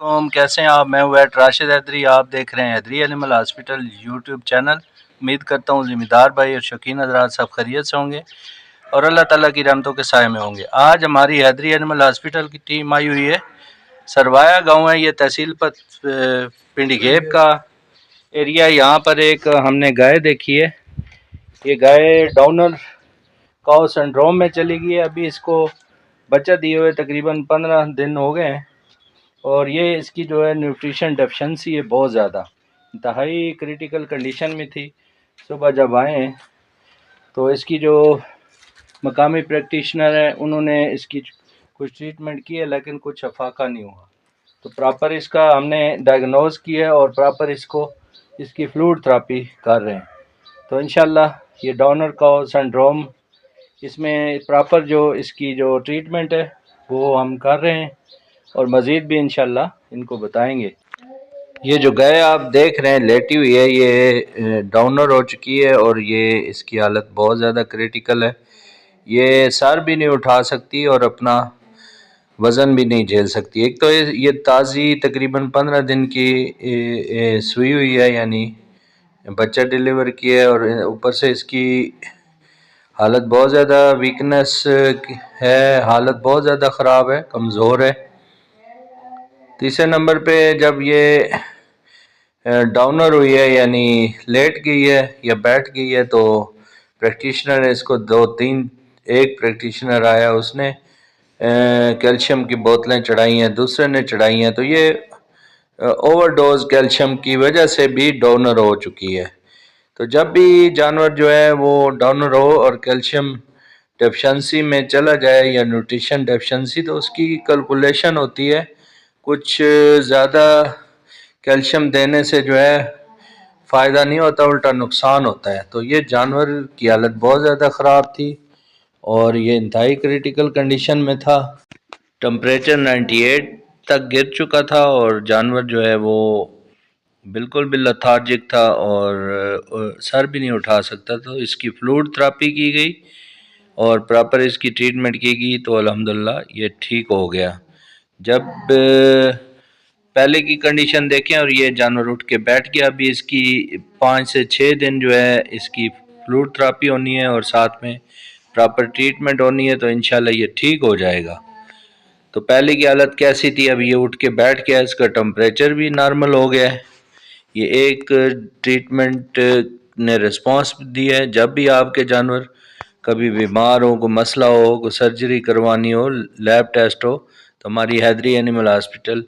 कौम कैसे हैं आप। मैं हूँ एट राशिद हैदरी। आप देख रहे हैं Haidari animal hospital YouTube channel. उम्मीद करता हूँ ज़िम्मेदार भाई और शौकीन हज़रात सब खैरियत से होंगे और अल्लाह ताला की रहमतों के साए में होंगे। आज हमारी हैदरी एनिमल हॉस्पिटल की टीम आई हुई है। सरवाया गांव है, ये तहसील पिंडी घेब का एरिया। यहाँ पर एक हमने गाय देखी है। ये गाय डाउनर काउ सिंड्रोम में चली गई है। अभी इसको बच्चा दिए हुए तकरीबन 15 दिन हो गए हैं और ये इसकी जो है न्यूट्रिशन डेफिशिएंसी है बहुत ज़्यादा, इंतहाई क्रिटिकल कंडीशन में थी। सुबह जब आए तो इसकी जो मकामी प्रैक्टिशनर है उन्होंने इसकी कुछ ट्रीटमेंट की है लेकिन कुछ अफाका नहीं हुआ। तो प्रॉपर इसका हमने डायग्नोज किया है और प्रॉपर इसकी फ्लूइड थेरेपी कर रहे हैं। तो इंशाल्लाह ये डाउनर का सिंड्रोम, इसमें प्रॉपर जो इसकी जो ट्रीटमेंट है वो हम कर रहे हैं और मज़ीद भी इंशाल्लाह इनको बताएंगे। ये जो गाय आप देख रहे हैं लेटी हुई है, ये डाउनर हो चुकी है और ये इसकी हालत बहुत ज़्यादा क्रिटिकल है। ये सर भी नहीं उठा सकती और अपना वज़न भी नहीं झेल सकती। एक तो ये ताज़ी तकरीबन 15 दिन की सुई हुई है, यानी बच्चा डिलीवर किया है और ऊपर से इसकी हालत बहुत ज़्यादा वीकनेस है, हालत बहुत ज़्यादा ख़राब है, कमज़ोर है। तीसरे नंबर पे जब ये डाउनर हुई है यानी लेट गई है या बैठ गई है तो प्रैक्टिशनर ने इसको एक प्रैक्टिशनर आया, उसने कैल्शियम की बोतलें चढ़ाई हैं, दूसरे ने चढ़ाई हैं। तो ये ओवरडोज कैल्शियम की वजह से भी डाउनर हो चुकी है। तो जब भी जानवर जो है वो डाउनर हो और कैल्शियम डेफिशिएंसी में चला जाए या न्यूट्रिशन डेफिशिएंसी, तो उसकी कैलकुलेशन होती है कुछ ज़्यादा कैल्शियम देने से जो है फ़ायदा नहीं होता, उल्टा नुकसान होता है। तो ये जानवर की हालत बहुत ज़्यादा ख़राब थी और ये इंतहाई क्रिटिकल कंडीशन में था। टेम्परेचर 98 तक गिर चुका था और जानवर जो है वो बिल्कुल भी लथार्जिक था और सर भी नहीं उठा सकता। तो इसकी फ्लूइड थेरेपी की गई और प्रॉपर इसकी ट्रीटमेंट की गई तो अल्हम्दुलिल्लाह ये ठीक हो गया। जब पहले की कंडीशन देखें और ये जानवर उठ के बैठ गया, अभी इसकी 5 से 6 दिन जो है इसकी फ्लूइड थेरेपी होनी है और साथ में प्रॉपर ट्रीटमेंट होनी है, तो इंशाल्लाह ये ठीक हो जाएगा। तो पहले की हालत कैसी थी, अब ये उठ के बैठ गया, इसका टेम्परेचर भी नॉर्मल हो गया है। ये एक ट्रीटमेंट ने रिस्पांस दिया है। जब भी आपके जानवर कभी बीमार हो, कोई मसला हो, कोई सर्जरी करवानी हो, लैब टेस्ट हो, तो हमारी हैदरी एनिमल हॉस्पिटल